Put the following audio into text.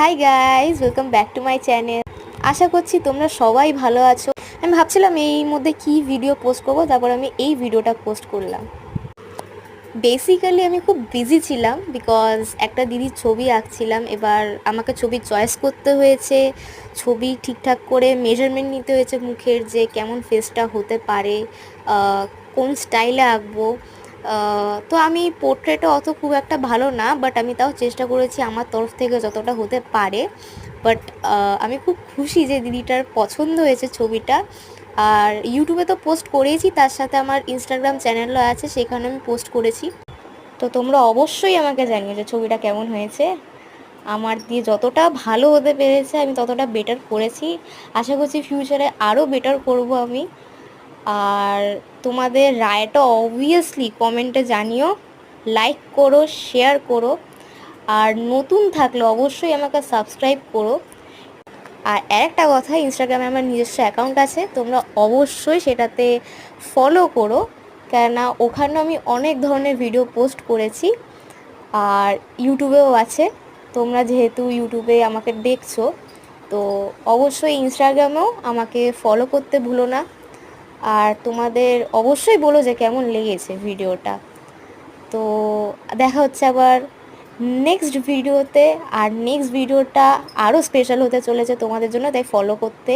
High guys, welcome back to my channel. আশা করছি তোমরা সবাই ভালো আছো। আমি ভাবছিলাম এই মধ্যে কি ভিডিও পোস্ট করবো, তারপর আমি এই ভিডিওটা পোস্ট করলাম। বেসিক্যালি আমি খুব বিজি ছিলাম বিকজ একটা দিদির ছবি আঁকছিলাম। এবার আমাকে ছবি চয়েস করতে হয়েছে, ছবি ঠিকঠাক করে মেজারমেন্ট নিতে হয়েছে মুখের, যে কেমন ফেসটা হতে পারে, কোন স্টাইলে আঁকবো। তো আমি পোর্ট্রেটে অত খুব একটা ভালো না, বাট আমি তাও চেষ্টা করেছি আমার তরফ থেকে যতটা হতে পারে। বাট আমি খুব খুশি যে দিদিটার পছন্দ হয়েছে ছবিটা। আর ইউটিউবে তো পোস্ট করেছি, তার সাথে আমার ইনস্টাগ্রাম চ্যানেলও আছে, সেখানে আমি পোস্ট করেছি। তো তোমরা অবশ্যই আমাকে জানিও যে ছবিটা কেমন হয়েছে। আমার দিয়ে যতটা ভালো হতে পেরেছে আমি ততটা বেটার করেছি। আশা করছি ফিউচারে আরও বেটার করব আমি। আর তোমাদের রায়টা অবভিয়াসলি কমেন্টে জানিও, লাইক করো, শেয়ার করো। আর নতুন থাকলে অবশ্যই আমাকে সাবস্ক্রাইব করো। আর আরেকটা কথা, ইনস্টাগ্রামে আমার নিজস্ব অ্যাকাউন্ট আছে, তোমরা অবশ্যই সেটাতে ফলো করো, কেননা ওখানে আমি অনেক ধরনের ভিডিও পোস্ট করেছি। আর ইউটিউবেও আছে, তোমরা যেহেতু ইউটিউবে আমাকে দেখছো, তো অবশ্যই ইনস্টাগ্রামেও আমাকে ফলো করতে ভুলো না। আর তোমাদের অবশ্যই বলো যে কেমন লেগেছে ভিডিওটা। তো দেখা হচ্ছে আবার নেক্সট ভিডিওতে। আর নেক্সট ভিডিওটা আরও স্পেশাল হতে চলেছে তোমাদের জন্য, তাই ফলো করতে